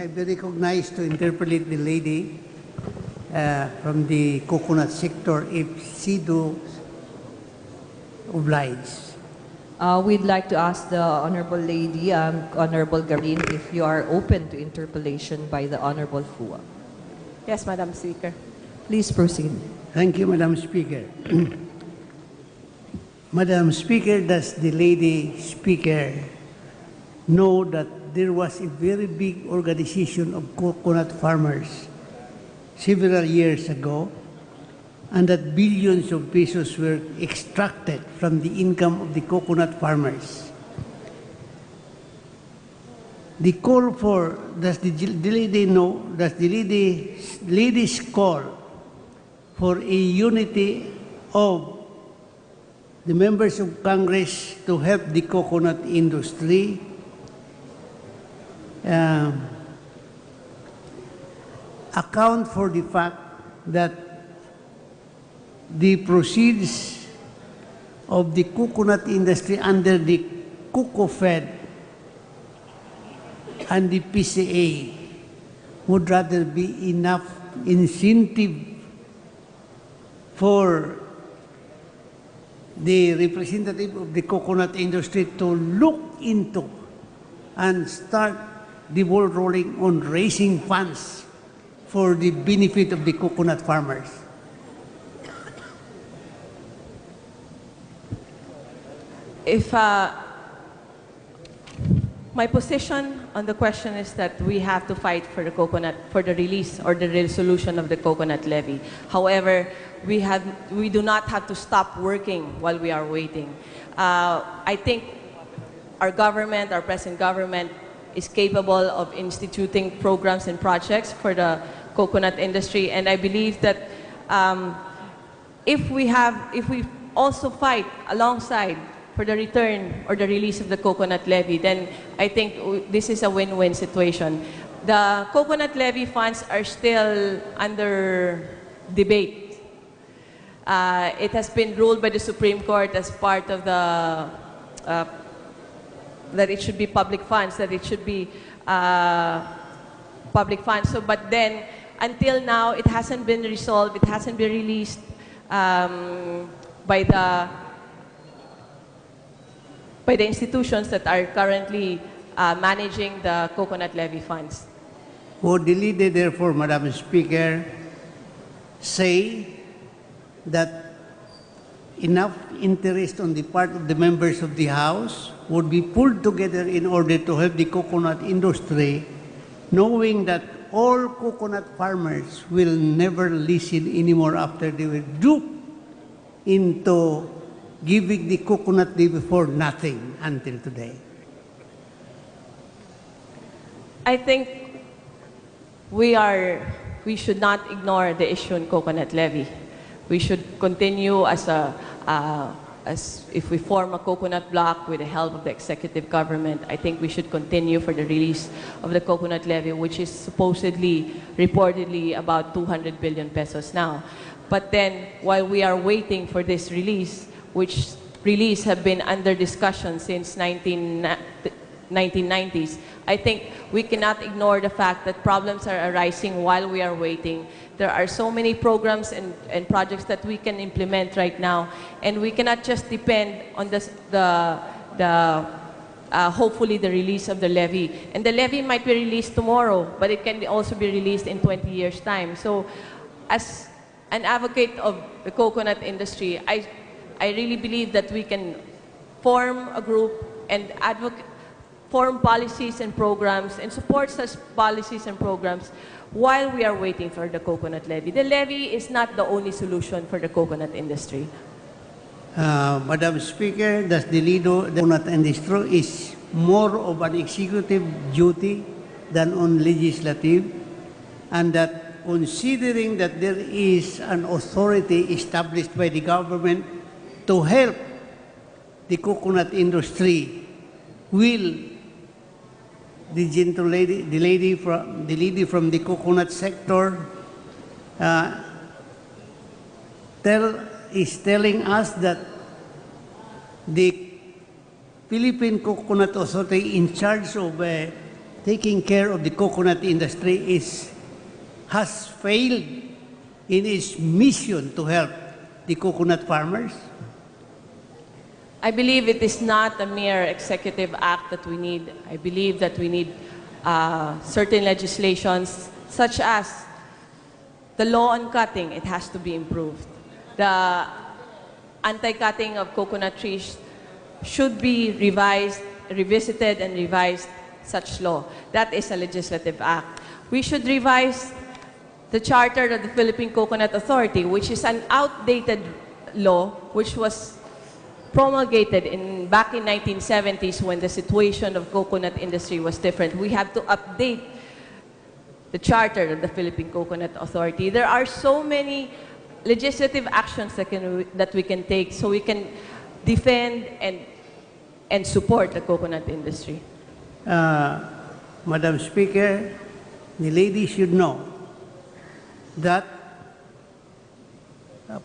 I be recognized to interpellate the lady from the coconut sector if she do oblige. We'd like to ask the Honorable Lady, Honorable Garin, if you are open to interpellation by the Honorable Fua. Yes, Madam Speaker. Please proceed. Thank you, Madam Speaker. Madam Speaker, does the lady speaker know that there was a very big organization of coconut farmers several years ago, and that billions of pesos were extracted from the income of the coconut farmers? The call for, does the lady know, does the lady's call for a unity of the members of Congress to help the coconut industry account for the fact that the proceeds of the coconut industry under the COCO-FED and the PCA would rather be enough incentive for the representative of the coconut industry to look into and start the ball rolling on raising funds for the benefit of the coconut farmers? If my position on the question is that we have to fight for the coconut, for the release or the resolution of the coconut levy. However, we do not have to stop working while we are waiting. I think our government, our present government, is capable of instituting programs and projects for the coconut industry, and I believe that if we also fight alongside for the return or the release of the coconut levy, then I think this is a win-win situation. The coconut levy funds are still under debate. It has been ruled by the Supreme Court as part of the that it should be public funds, that it should be public funds. So, but then, until now, it hasn't been resolved. It hasn't been released by the institutions that are currently managing the coconut levy funds. Would the leader, therefore, Madam Speaker, say that enough interest on the part of the members of the House would be pulled together in order to help the coconut industry, knowing that all coconut farmers will never listen anymore after they were duped into giving the coconut levy for nothing until today? I think we should not ignore the issue in coconut levy. We should continue as if we form a coconut block with the help of the executive government. I think we should continue for the release of the coconut levy, which is supposedly, reportedly, about 200 billion pesos now. But then, while we are waiting for this release, which release have been under discussion since 1990s, I think we cannot ignore the fact that problems are arising while we are waiting. There are so many programs and projects that we can implement right now, and we cannot just depend on hopefully the release of the levy. And the levy might be released tomorrow, but it can also be released in 20 years' time. So, as an advocate of the coconut industry, I really believe that we can form a group and form policies and programs and support such policies and programs while we are waiting for the coconut levy. The levy is not the only solution for the coconut industry. Madam Speaker, does the leader of the coconut industry is more of an executive duty than on legislative, and that considering that there is an authority established by the government to help the coconut industry, will the gentle lady, the lady from the coconut sector, is telling us that the Philippine Coconut Authority in charge of taking care of the coconut industry has failed in its mission to help the coconut farmers? I believe it is not a mere executive act that we need. I believe that we need certain legislations, such as the law on cutting. It has to be improved. The anti-cutting of coconut trees should be revisited and revised, such law. That is a legislative act. We should revise the Charter of the Philippine Coconut Authority, which is an outdated law which was promulgated back in 1970s when the situation of coconut industry was different. We have to update the Charter of the Philippine Coconut Authority. There are so many legislative actions that we can take so we can defend and support the coconut industry. Madam Speaker, the lady should know that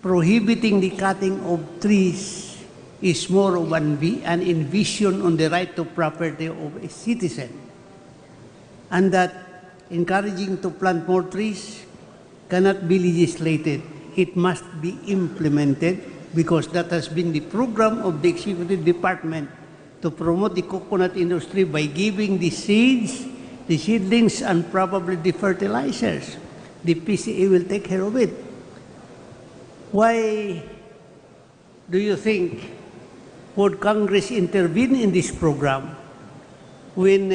prohibiting the cutting of trees is more of an invasion on the right to property of a citizen, and that encouraging to plant more trees cannot be legislated. It must be implemented, because that has been the program of the Executive Department to promote the coconut industry by giving the seeds, the seedlings, and probably the fertilizers. The PCA will take care of it. Why do you think would Congress intervene in this program when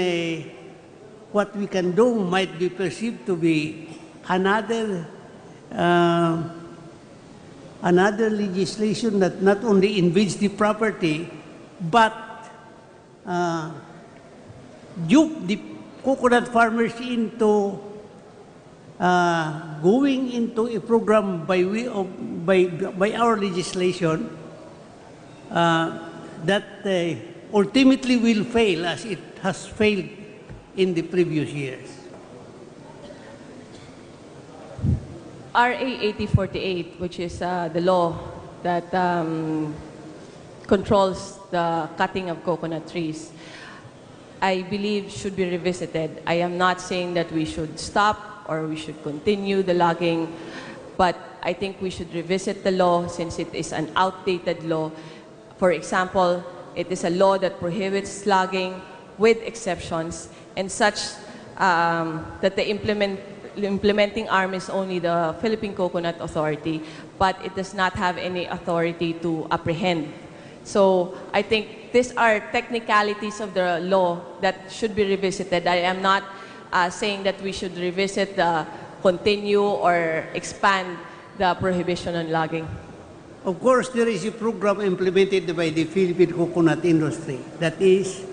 what we can do might be perceived to be another legislation that not only invades the property but dupe the coconut farmers into going into a program by our legislation that ultimately will fail as it has failed in the previous years? RA 8048, which is the law that controls the cutting of coconut trees, I believe should be revisited. I am not saying that we should stop or we should continue the logging, but I think we should revisit the law since it is an outdated law. For example, it is a law that prohibits logging with exceptions, and such that the implementing arm is only the Philippine Coconut Authority, but it does not have any authority to apprehend. So I think these are technicalities of the law that should be revisited. I am not saying that we should revisit, continue, or expand the prohibition on logging. Of course, there is a program implemented by the Philippine coconut industry, that is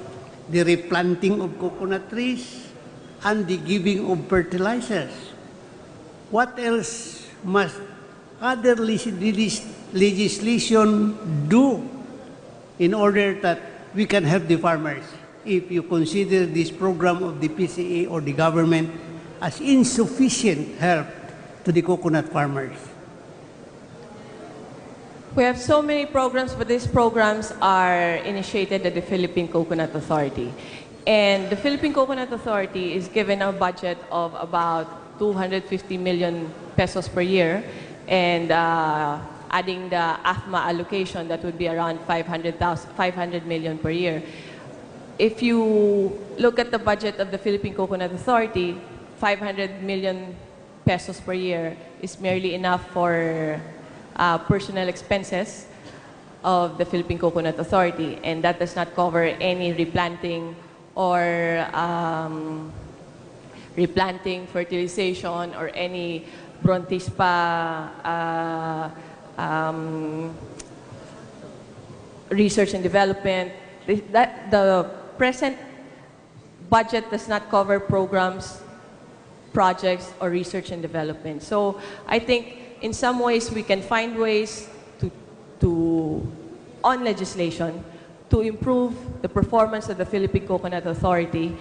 the replanting of coconut trees and the giving of fertilizers. What else must other legislation do in order that we can help the farmers, if you consider this program of the PCA or the government as insufficient help to the coconut farmers? We have so many programs, but these programs are initiated at the Philippine Coconut Authority. And the Philippine Coconut Authority is given a budget of about 250 million pesos per year, and adding the AFMA allocation, that would be around 500 million per year. If you look at the budget of the Philippine Coconut Authority, 500 million pesos per year is merely enough for personnel expenses of the Philippine Coconut Authority, and that does not cover any replanting or fertilization, or any brontispa research and development. The present budget does not cover programs, projects, or research and development. So I think in some ways we can find ways on legislation to improve the performance of the Philippine Coconut Authority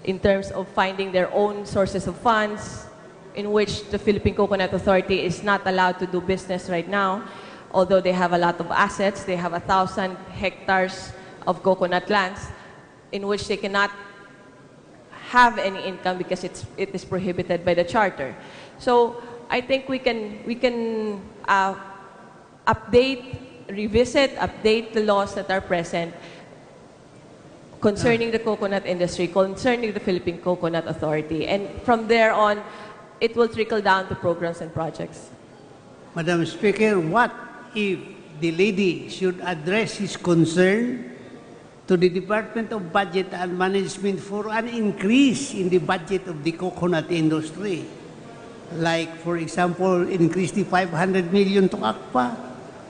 in terms of finding their own sources of funds, in which the Philippine Coconut Authority is not allowed to do business right now, although they have a lot of assets. They have 1,000 hectares of coconut lands in which they cannot have any income because it is prohibited by the charter. So I think we can update the laws that are present concerning the coconut industry, concerning the Philippine Coconut Authority, and from there on, it will trickle down to programs and projects. Madam Speaker, what if the lady should address his concern to the Department of Budget and Management for an increase in the budget of the coconut industry? Like, for example, increase the 500 million to ACPA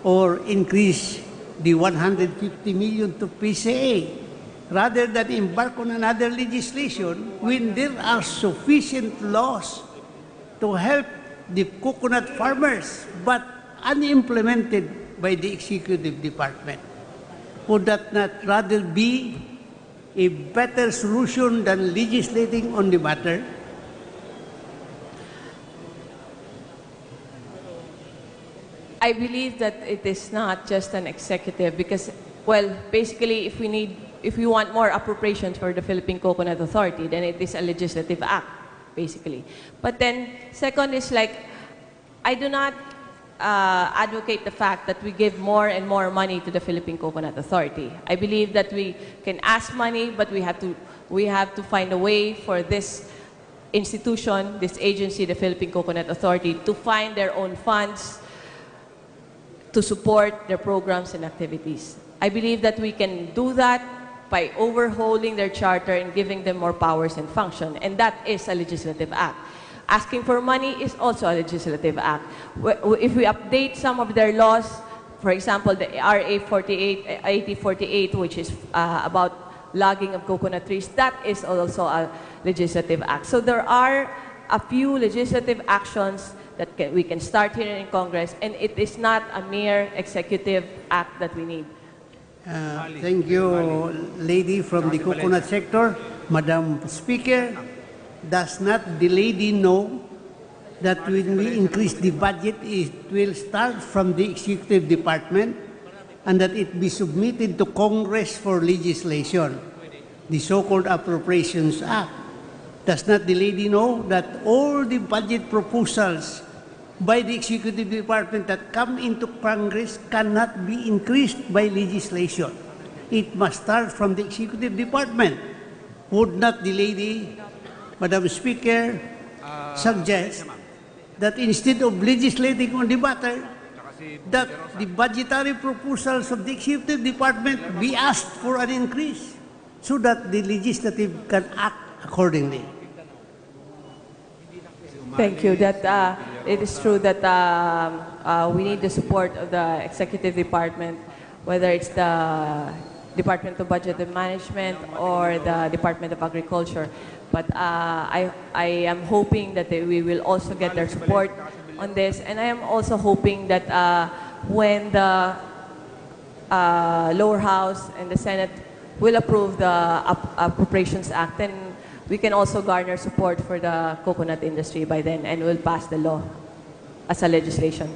or increase the 150 million to PCA, rather than embark on another legislation when there are sufficient laws to help the coconut farmers but unimplemented by the executive department. Would that not rather be a better solution than legislating on the matter? I believe that it is not just an executive because, well, basically, if we want more appropriations for the Philippine Coconut Authority, then it is a legislative act, basically. But then, second is like, I do not advocate the fact that we give more and more money to the Philippine Coconut Authority. I believe that we can ask money, but we have to find a way for this institution, this agency, the Philippine Coconut Authority, to find their own funds to support their programs and activities. I believe that we can do that by overhauling their charter and giving them more powers and function, and that is a legislative act. Asking for money is also a legislative act. If we update some of their laws, for example, the RA 8048, which is about logging of coconut trees, that is also a legislative act. So there are a few legislative actions that we can start here in Congress, and it is not a mere executive act that we need. Thank you, lady from the coconut sector. Madam Speaker, does not the lady know that when we increase the budget, it will start from the executive department and that it be submitted to Congress for legislation, the so-called Appropriations Act? Does not the lady know that all the budget proposals by the executive department that come into Congress cannot be increased by legislation? It must start from the executive department. Would not the lady, Madam Speaker, suggest that instead of legislating on the matter, that the budgetary proposals of the executive department be asked for an increase so that the legislative can act accordingly? Thank you. That it is true that we need the support of the executive department, whether it's the Department of Budget and Management or the Department of Agriculture. But I am hoping that we will also get their support on this, and I am also hoping that when the lower house and the Senate will approve the Appropriations Act, then we can also garner support for the coconut industry by then, and we'll pass the law as a legislation.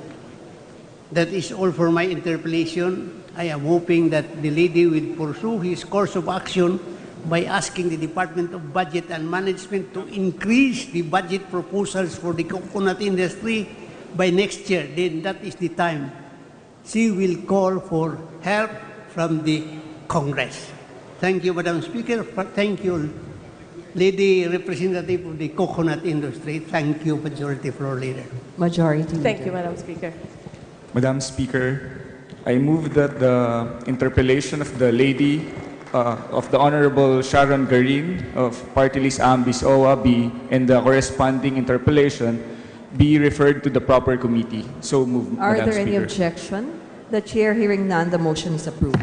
That is all for my interpellation. I am hoping that the lady will pursue his course of action by asking the Department of Budget and Management to increase the budget proposals for the coconut industry by next year. Then that is the time she will call for help from the Congress. Thank you, Madam Speaker. Thank you, Lady Representative of the Coconut Industry. Thank you, Majority Floor Leader. Majority Thank Leader. you, Madam Speaker. Madam Speaker, I move that the interpellation of the lady of the Honorable Sharon Garin of Party List AAMBIS-Owa and the corresponding interpellation be referred to the proper committee. So move, Are Madam there any Speaker. objection? The chair hearing none, the motion is approved.